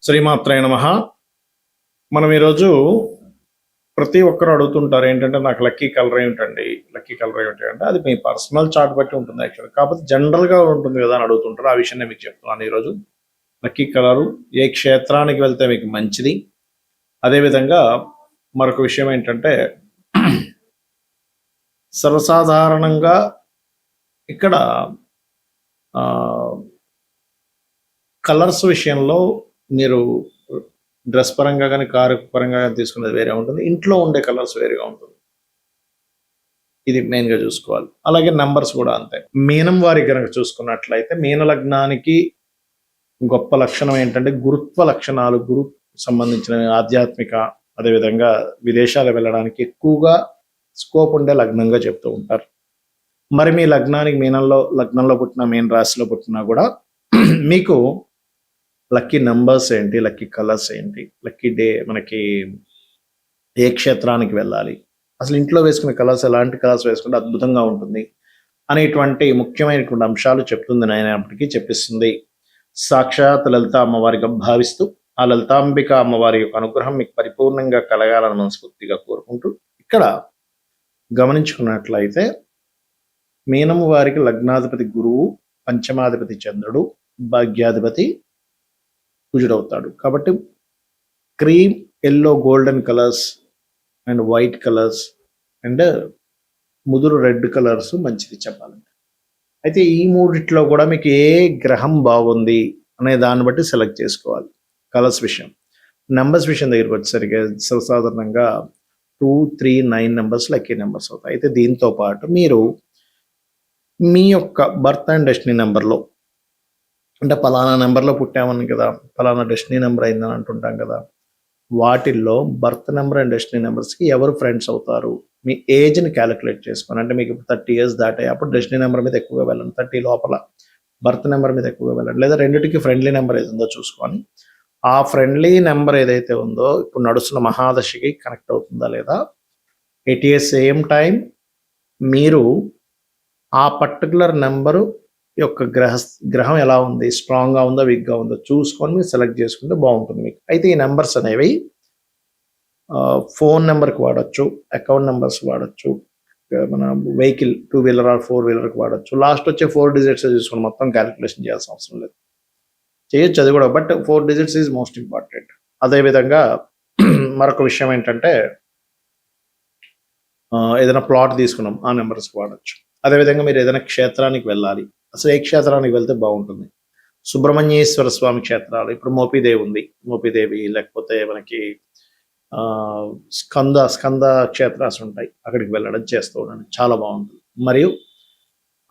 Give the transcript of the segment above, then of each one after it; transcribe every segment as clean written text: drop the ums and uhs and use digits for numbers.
శ్రీమాత్రాయ నమః. మనం ఈరోజు ప్రతి ఒక్కరు అడుగుతుంటారు ఏంటంటే, నాకు లక్కీ కలర్ ఏమిటండి, లక్కీ కలర్ ఏమిటి అంటే, అది మీ పర్సనల్ చార్ట్ బట్టి ఉంటుంది యాక్చువల్గా. కాకపోతే జనరల్గా ఉంటుంది కదా అని అడుగుతుంటారు. ఆ విషయం నేను మీకు చెప్తున్నాను ఈరోజు. లక్కీ కలరు ఏ క్షేత్రానికి వెళ్తే మీకు మంచిది. అదేవిధంగా మరొక విషయం ఏంటంటే, సర్వసాధారణంగా ఇక్కడ కలర్స్ విషయంలో మీరు డ్రెస్ పరంగా కానీ కారు పరంగా కానీ తీసుకునేది వేరే ఉంటుంది, ఇంట్లో ఉండే కలర్స్ వేరేగా ఉంటుంది. ఇది మెయిన్గా చూసుకోవాలి. అలాగే నెంబర్స్ కూడా అంతే. మీనం వారి కనుక చూసుకున్నట్లయితే మీన లగ్నానికి గొప్ప లక్షణం ఏంటంటే గురుత్వ లక్షణాలు, గురు సంబంధించిన ఆధ్యాత్మిక, అదేవిధంగా విదేశాలు వెళ్ళడానికి ఎక్కువగా స్కోప్ ఉండే లగ్నంగా చెప్తూ ఉంటారు. మరి మీ లగ్నానికి లగ్నంలో పుట్టిన మీన రాశిలో పుట్టినా కూడా మీకు లక్కీ నంబర్స్ ఏంటి, లక్కీ కలర్స్ ఏంటి, లక్కీ డే మనకి ఏ క్షేత్రానికి వెళ్ళాలి, అసలు ఇంట్లో వేసుకునే కలర్స్ ఎలాంటి కలర్స్ వేసుకుంటే అద్భుతంగా ఉంటుంది అనేటువంటి ముఖ్యమైనటువంటి అంశాలు చెప్తుంది. అయినప్పటికీ చెప్పిస్తుంది సాక్షాత్ లలిత అమ్మవారిగా భావిస్తూ, ఆ లలితాంబిక అమ్మవారి యొక్క అనుగ్రహం మీకు పరిపూర్ణంగా కలగాలని మనస్ఫూర్తిగా కోరుకుంటూ, ఇక్కడ గమనించుకున్నట్లయితే మీనము వారికి లగ్నాధిపతి గురువు, పంచమాధిపతి చంద్రుడు, భాగ్యాధిపతి కుజుడవుతాడు. కాబట్టి cream, yellow, golden colours and white colours and ముదురు రెడ్ కలర్స్ మంచిది చెప్పాలంటే. అయితే ఈ మూడిట్లో కూడా మీకు ఏ గ్రహం బాగుంది అనే దాన్ని బట్టి సెలెక్ట్ చేసుకోవాలి. కలర్స్ విషయం. నెంబర్స్ విషయం దగ్గరికి వచ్చేసరికి సర్వసాధారణంగా 2, 3, 9 నెంబర్స్ లక్కీ నెంబర్స్ అవుతాయి. అయితే దీంతో పాటు మీరు మీ యొక్క బర్త్ అండ్ డెస్టినీ నెంబర్లో, అంటే పలానా నెంబర్లో పుట్టామని కదా, పలానా డెస్టినీ నెంబర్ అయిందని అంటుంటాం కదా, వాటిల్లో బర్త్ నెంబర్ అండ్ డెస్టినీ నెంబర్స్కి ఎవరు ఫ్రెండ్స్ అవుతారు, మీ ఏజ్ని క్యాలిక్యులేట్ చేసుకొని, అంటే మీకు 30 years దాటాయి అప్పుడు డెస్టినీ నెంబర్ మీద ఎక్కువగా వెళ్ళండి, 30 లోపల బర్త్ నెంబర్ మీద ఎక్కువగా వెళ్ళండి, లేదా రెండింటికి ఫ్రెండ్లీ నెంబర్ ఏది ఉందో చూసుకొని ఆ ఫ్రెండ్లీ నెంబర్ ఏదైతే ఉందో ఇప్పుడు నడుస్తున్న మహాదశకి కనెక్ట్ అవుతుందా లేదా, ఎట్ ఏ సేమ్ టైం మీరు ఆ పర్టికులర్ నెంబరు యొక్క గ్రహం ఎలా ఉంది, స్ట్రాంగ్గా ఉందో వీక్గా ఉందో చూసుకొని మీరు సెలెక్ట్ చేసుకుంటే బాగుంటుంది మీకు. అయితే ఈ నెంబర్స్ అనేవి ఫోన్ నెంబర్కి వాడచ్చు, అకౌంట్ నెంబర్స్ వాడచ్చు, మన వెహికల్ 2-wheeler ఆర్ 4-wheelerకి వాడచ్చు. లాస్ట్ వచ్చే 4 digits చూసుకొని మొత్తం క్యాలిక్యులేషన్ చేయాల్సిన అవసరం లేదు, చేయొచ్చు అది కూడా, but 4 digits is most important. అదేవిధంగా మరొక విషయం ఏంటంటే, ఏదైనా ప్లాట్ తీసుకున్నాం ఆ నెంబర్స్కి వాడచ్చు. అదేవిధంగా మీరు ఏదైనా క్షేత్రానికి వెళ్ళాలి, అసలు ఏ క్షేత్రానికి వెళ్తే బాగుంటుంది, సుబ్రహ్మణ్యేశ్వర స్వామి క్షేత్రాలు, ఇప్పుడు మోపిదేవి ఉంది, మోపిదేవి, లేకపోతే మనకి స్కంద క్షేత్రాలు ఉంటాయి, అక్కడికి వెళ్ళడం చేస్తూ ఉండండి, చాలా బాగుంటుంది. మరియు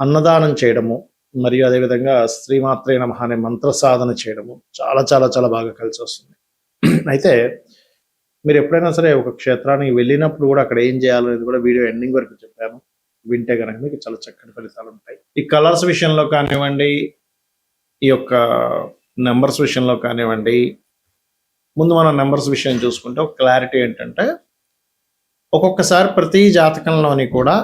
అన్నదానం చేయడము, మరియు అదేవిధంగా శ్రీమాత్రే నమః అనే మంత్ర సాధన చేయడము చాలా చాలా చాలా బాగా కలిసి వస్తుంది. అయితే మీరు ఎప్పుడైనా సరే ఒక క్షేత్రానికి వెళ్ళినప్పుడు కూడా అక్కడ ఏం చేయాలనేది కూడా వీడియో ఎండింగ్ వరకు చెప్పాను, వింటే కనుక మీకు చాలా చక్కటి ఫలితాలు ఉంటాయి. ఈ కలర్స్ విషయంలో కానివ్వండి, ఈ యొక్క నెంబర్స్ విషయంలో కానివ్వండి, ముందు మనం నెంబర్స్ విషయం చూసుకుంటే ఒక క్లారిటీ ఏంటంటే, ఒక్కొక్కసారి ప్రతి జాతకంలోని కూడా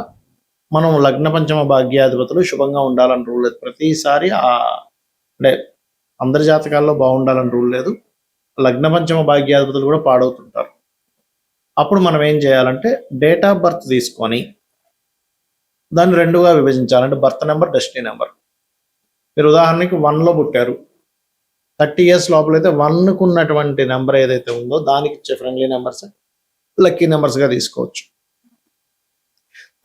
మనం లగ్న పంచమ భాగ్యాధిపతులు శుభంగా ఉండాలని రూల్ లేదు. ప్రతిసారి అంటే అందరి జాతకాల్లో బాగుండాలని రూల్ లేదు, లగ్న పంచమ భాగ్యాధిపతులు కూడా పాడవుతుంటారు. అప్పుడు మనం ఏం చేయాలంటే డేట్ ఆఫ్ బర్త్ తీసుకొని దాన్ని 2గా విభజించాలంటే బర్త్ నెంబర్, డెస్టినీ నెంబర్. మీరు ఉదాహరణకి 1లో పుట్టారు, 30 years లోపలైతే 1కు ఉన్నటువంటి నెంబర్ ఏదైతే ఉందో దానికి ఇచ్చే ఫ్రెండ్లీ నెంబర్స్ లక్కీ నెంబర్స్గా తీసుకోవచ్చు.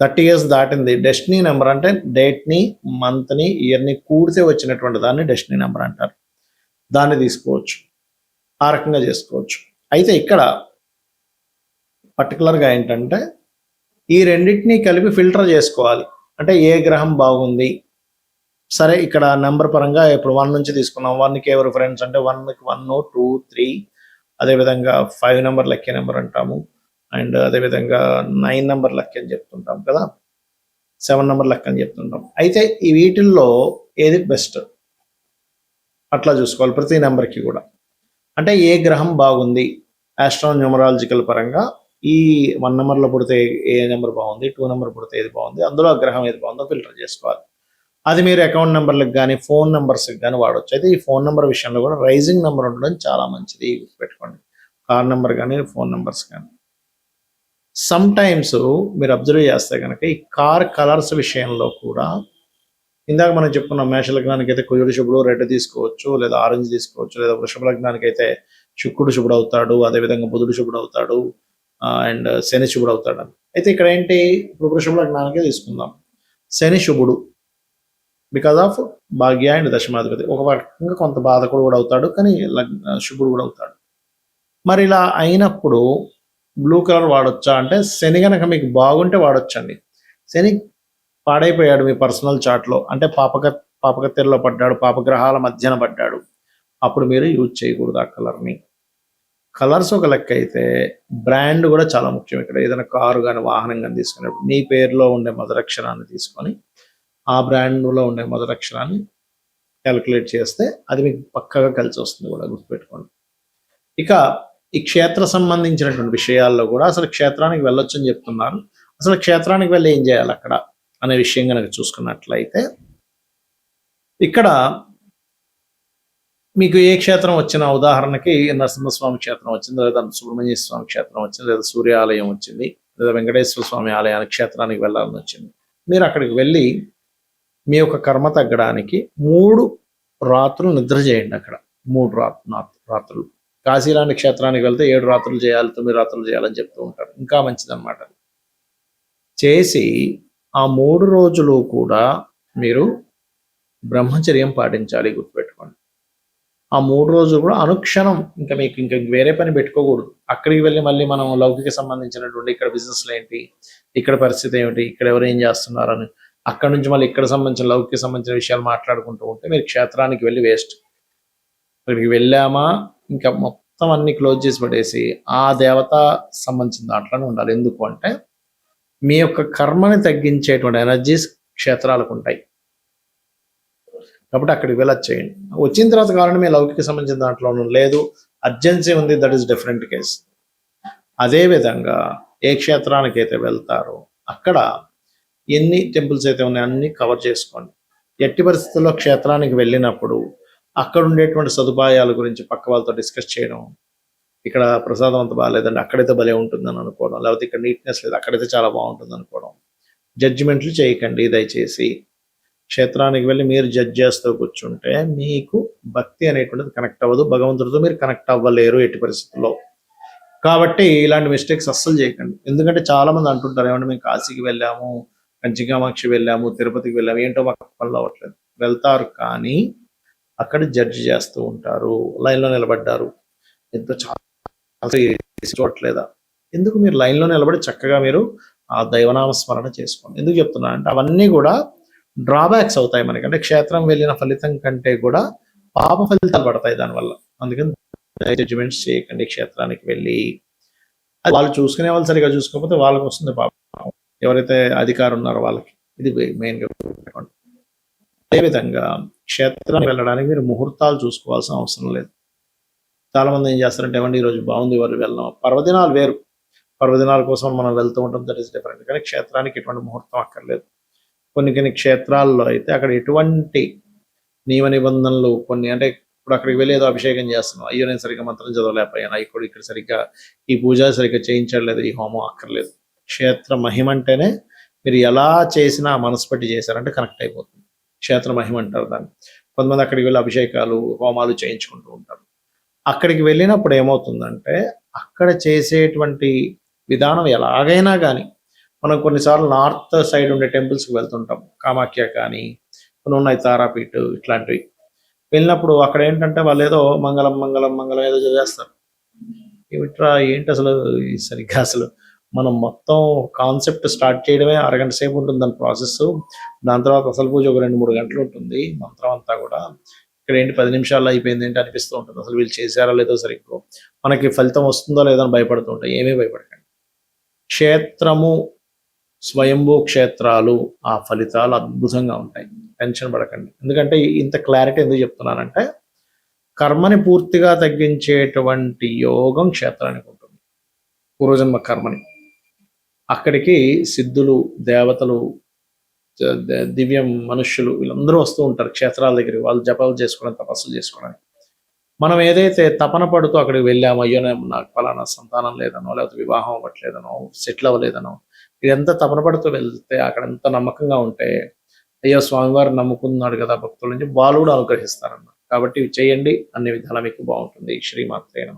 30 years దాటింది, డెస్టినీ నెంబర్ అంటే డేట్ని, మంత్ని, ఇయర్ని కూడితే వచ్చినటువంటి దాన్ని డెస్టినీ నెంబర్ అంటారు, దాన్ని తీసుకోవచ్చు. ఆ రకంగా చేసుకోవచ్చు. అయితే ఇక్కడ పర్టికులర్గా ఏంటంటే ఈ రెండింటినీ కలిపి ఫిల్టర్ చేసుకోవాలి. అంటే ఏ గ్రహం బాగుంది, సరే ఇక్కడ నెంబర్ పరంగా ఇప్పుడు 1 నుంచి తీసుకున్నాం, 1కి ఎవరు ఫ్రెండ్స్ అంటే 1కి 1, 2, 3, అదేవిధంగా 5 నెంబర్ లక్కీ నెంబర్ అంటాము, అండ్ అదేవిధంగా 9 నెంబర్ లక్కీ అని చెప్తుంటాం కదా, 7 నెంబర్ లక్కీ అని చెప్తుంటాం. అయితే ఈ వీటిల్లో ఏది బెస్ట్ అట్లా చూసుకోవాలి ప్రతి నెంబర్కి కూడా. అంటే ఏ గ్రహం బాగుంది ఆస్ట్రోన్యూమరాలజికల్ పరంగా, ఈ 1 నెంబర్లో పుడితే ఏ నెంబర్ బాగుంది, 2 నెంబర్ పుడితే ఏది బాగుంది, అందులో ఆ గ్రహం ఏది బాగుందో ఫిల్టర్ చేసుకోవాలి. అది మీరు అకౌంట్ నెంబర్లకు కానీ ఫోన్ నెంబర్స్కి కానీ వాడవచ్చు. అయితే ఈ ఫోన్ నెంబర్ విషయంలో కూడా రైజింగ్ నెంబర్ ఉండడం చాలా మంచిది, గుర్తుపెట్టుకోండి. కార్ నెంబర్ కానీ ఫోన్ నెంబర్స్ కానీ. సమ్ టైమ్స్ మీరు అబ్జర్వ్ చేస్తే కనుక ఈ కార్ కలర్స్ విషయంలో కూడా ఇందాక మనం చెప్పుకున్నాం, మేష లగ్నానికి అయితే కుజుడు శుభుడు రెడ్ తీసుకోవచ్చు, లేదా ఆరెంజ్ తీసుకోవచ్చు, లేదా వృషభ లగ్నానికి అయితే శుక్రుడు శుభుడు అవుతాడు, అదేవిధంగా బుధుడు శుభుడు అవుతాడు, అండ్ శని శుభుడు అవుతాడు అని. అయితే ఇక్కడ ఏంటి, ఇప్పుడు వృషభ లగ్నానికే తీసుకుందాం. శని శుభుడు బికాజ్ ఆఫ్ భాగ్య అండ్ దశమాధిపతి, ఒక రకంగా కొంత బాధకుడు కూడా అవుతాడు, కానీ శుభుడు కూడా అవుతాడు. మరి ఇలా అయినప్పుడు బ్లూ కలర్ వాడొచ్చా అంటే, శని కనుక మీకు బాగుంటే వాడొచ్చండి. శని పాడైపోయాడు మీ పర్సనల్ చార్ట్లో, అంటే పాపకత్తెరలో పడ్డాడు, పాపగ్రహాల మధ్యన పడ్డాడు, అప్పుడు మీరు యూజ్ చేయకూడదు ఆ కలర్ని. కలర్స్ ఒక లెక్క అయితే బ్రాండ్ కూడా చాలా ముఖ్యం. ఇక్కడ ఏదైనా కారు కానీ వాహనం కానీ తీసుకునేప్పుడు మీ పేరులో ఉండే మొదలక్షరాన్ని తీసుకొని ఆ బ్రాండ్లో ఉండే మొదలక్షరాన్ని క్యాలిక్యులేట్ చేస్తే అది మీకు పక్కగా కలిసి వస్తుంది కూడా, గుర్తుపెట్టుకోండి. ఇక ఈ క్షేత్ర సంబంధించినటువంటి విషయాల్లో కూడా అసలు క్షేత్రానికి వెళ్ళొచ్చు అని చెప్తున్నారు. అసలు క్షేత్రానికి వెళ్ళి ఏం చేయాలి అక్కడ అనే విషయం కనుక చూసుకున్నట్లయితే, ఇక్కడ మీకు ఏ క్షేత్రం వచ్చిన, ఉదాహరణకి నరసింహస్వామి క్షేత్రం వచ్చింది, లేదా సుబ్రహ్మణ్య స్వామి క్షేత్రం వచ్చింది, లేదా సూర్యాలయం వచ్చింది, లేదా వెంకటేశ్వర స్వామి ఆలయానికి క్షేత్రానికి వెళ్ళాలని వచ్చింది. మీరు అక్కడికి వెళ్ళి మీ యొక్క కర్మ తగ్గడానికి 3 రాత్రులు నిద్ర చేయండి. అక్కడ 3 రాత్రులు. కాశీలాంటి క్షేత్రానికి వెళ్తే 7 రాత్రులు చేయాలి, 9 రాత్రులు చేయాలని చెప్తూ ఉంటారు, ఇంకా మంచిదన్నమాట. చేసి ఆ 3 రోజులు కూడా మీరు బ్రహ్మచర్యం పాటించాలి, గుర్తుపెట్టుకోండి. ఆ 3 రోజులు కూడా అనుక్షణం ఇంకా మీకు ఇంకా వేరే పని పెట్టుకోకూడదు. అక్కడికి వెళ్ళి మళ్ళీ మనం లౌకిక సంబంధించినటువంటి ఇక్కడ బిజినెస్లు ఏంటి, ఇక్కడ పరిస్థితి ఏమిటి, ఇక్కడ ఎవరు ఏం చేస్తున్నారని అక్కడ నుంచి మళ్ళీ ఇక్కడ సంబంధించిన లౌకిక సంబంధించిన విషయాలు మాట్లాడుకుంటూ ఉంటే మీరు క్షేత్రానికి వెళ్ళి వేస్ట్. అక్కడికి వెళ్ళామా ఇంకా మొత్తం అన్ని క్లోజ్ చేసి పడేసి ఆ దేవత సంబంధించిన దాంట్లోనే ఉండాలి. ఎందుకు అంటే మీ యొక్క కర్మని తగ్గించేటువంటి ఎనర్జీస్ క్షేత్రాలకు ఉంటాయి, కాబట్టి అక్కడికి వెళ్ళొచ్చేయండి. వచ్చిన తర్వాత కావాలంటే మీ లౌకిక సంబంధించిన దాంట్లో లేదు, అర్జెన్సీ ఉంది, దట్ ఈస్ డిఫరెంట్ కేస్. అదేవిధంగా ఏ క్షేత్రానికి అయితే వెళ్తారో అక్కడ ఎన్ని టెంపుల్స్ అయితే ఉన్నాయో అన్ని కవర్ చేసుకోండి. ఎట్టి పరిస్థితుల్లో క్షేత్రానికి వెళ్ళినప్పుడు అక్కడ ఉండేటువంటి సదుపాయాల గురించి పక్క వాళ్ళతో డిస్కస్ చేయడం, ఇక్కడ ప్రసాదం అంత బాగాలేదండి, అక్కడైతే భలే ఉంటుందని అనుకోవడం, లేకపోతే ఇక్కడ నీట్నెస్ లేదు, అక్కడైతే చాలా బాగుంటుంది అనుకోవడం. జడ్జిమెంట్లు చేయకండి దయచేసి. క్షేత్రానికి వెళ్ళి మీరు జడ్జ్ చేస్తూ కూర్చుంటే మీకు భక్తి అనేటువంటిది కనెక్ట్ అవ్వదు, భగవంతుడితో మీరు కనెక్ట్ అవ్వలేరు ఎట్టి పరిస్థితుల్లో. కాబట్టి ఇలాంటి మిస్టేక్స్ అస్సలు చేయకండి. ఎందుకంటే చాలా మంది అంటుంటారు, ఏమంటే మేము కాశీకి వెళ్ళాము, కంచికామాక్షి వెళ్ళాము, తిరుపతికి వెళ్ళాము, ఏంటో మాకు పనులు అవ్వట్లేదు. వెళ్తారు కానీ అక్కడ జడ్జి చేస్తూ ఉంటారు, లైన్లో నిలబడ్డారు, ఎంతో చాలా చూడట్లేదా, ఎందుకు మీరు లైన్లో నిలబడి చక్కగా మీరు ఆ దైవనామ స్మరణ చేసుకోండి. ఎందుకు చెప్తున్నా అంటే అవన్నీ కూడా డ్రాబ్యాక్స్ అవుతాయి మనకి. అంటే క్షేత్రం వెళ్ళిన ఫలితం కంటే కూడా పాప ఫలితాలు పడతాయి దానివల్ల. అందుకని జడ్జిమెంట్స్ చేయకండి క్షేత్రానికి వెళ్ళి. వాళ్ళు చూసుకునే వాళ్ళు సరిగా చూసుకోకపోతే వాళ్ళకి వస్తుంది పాపం, ఎవరైతే అధికారం ఉన్నారో వాళ్ళకి. ఇది మెయిన్గా. అదేవిధంగా క్షేత్రానికి వెళ్ళడానికి మీరు ముహూర్తాలు చూసుకోవాల్సిన అవసరం లేదు. చాలా మంది ఏం చేస్తారంటే, ఏమంటే ఈరోజు బాగుంది, వాళ్ళు వెళ్దాం. పర్వదినాలు వేరు, పర్వదినాల కోసం మనం వెళ్తూ ఉంటాం, దట్ ఈస్ డిఫరెంట్. కానీ క్షేత్రానికి ఎటువంటి ముహూర్తం అక్కర్లేదు. కొన్ని క్షేత్రాల్లో అయితే అక్కడ ఎటువంటి నియమ నిబంధనలు కొన్ని, అంటే ఇప్పుడు అక్కడికి వెళ్ళి ఏదో అభిషేకం చేస్తున్నాం, అయ్యో నేను సరిగ్గా మంత్రం చదవలేకపోయాను, అయ్యి ఇక్కడ సరిగ్గా ఈ పూజ సరిగ్గా చేయించలేదు, ఈ హోమం అక్కర్లేదు. క్షేత్ర మహిమ అంటేనే మీరు ఎలా చేసినా మనసు పెట్టి చేశారంటే కనెక్ట్ అయిపోతుంది. క్షేత్ర మహిమ అంటారు దాన్ని. కొంతమంది అక్కడికి వెళ్ళి అభిషేకాలు హోమాలు చేయించుకుంటూ ఉంటారు. అక్కడికి వెళ్ళినప్పుడు ఏమవుతుందంటే అక్కడ చేసేటువంటి విధానం ఎలాగైనా కానీ, మనం కొన్నిసార్లు నార్త్ సైడ్ ఉండే టెంపుల్స్కి వెళ్తుంటాం, కామాఖ్య కానీ కొన్ని ఉన్నాయి, తారాపీఠ్ ఇట్లాంటివి. వెళ్ళినప్పుడు అక్కడ ఏంటంటే వాళ్ళు ఏదో మంగళం మంగళం మంగళం ఏదో చదివేస్తారు. ఏమిట్రా ఏంటి అసలు సరిగ్గా, అసలు మనం మొత్తం కాన్సెప్ట్ స్టార్ట్ చేయడమే అరగంట సేపు ఉంటుంది దాని ప్రాసెస్. దాని తర్వాత అసలు పూజ ఒక 2-3 గంటలు ఉంటుంది, మంత్రం అంతా కూడా. ఇక్కడ ఏంటి 10 నిమిషాల్లో అయిపోయింది ఏంటి అనిపిస్తూ ఉంటుంది. అసలు వీళ్ళు చేశారో లేదో సరిగ్గా, మనకి ఫలితం వస్తుందో లేదో అని భయపడుతూ ఉంటాయి. ఏమీ భయపడకండి. క్షేత్రము, స్వయంభూ క్షేత్రాలు, ఆ ఫలితాలు అద్భుతంగా ఉంటాయి, టెన్షన్ పడకండి. ఎందుకంటే ఇంత క్లారిటీ ఎందుకు చెప్తున్నానంటే, కర్మని పూర్తిగా తగ్గించేటువంటి యోగం క్షేత్రానికి ఉంటుంది, పూర్వజన్మ కర్మని. అక్కడికి సిద్ధులు, దేవతలు, దివ్య మనుష్యులు వీళ్ళందరూ వస్తూ ఉంటారు క్షేత్రాల దగ్గరికి, వాళ్ళు జపాలు చేసుకోవడం, తపస్సులు చేసుకోవడానికి. మనం ఏదైతే తపన పడుతూ అక్కడికి వెళ్ళామో, అయ్యో నాకు ఫలానా సంతానం లేదనో, లేకపోతే వివాహం అవ్వట్లేదనో, సెటిల్ అవ్వలేదనో, ఇదంతా తపన పడుతూ వెళ్తే అక్కడ ఎంత నమ్మకంగా ఉంటే, అయ్యో స్వామివారు నమ్ముకున్నాడు కదా భక్తులని చెప్పి వాళ్ళు కూడా అనుగ్రహిస్తారన్నమాట. కాబట్టి ఇవి చేయండి, అన్ని విధాలా మీకు బాగుంటుంది. శ్రీమాత్రే నమః.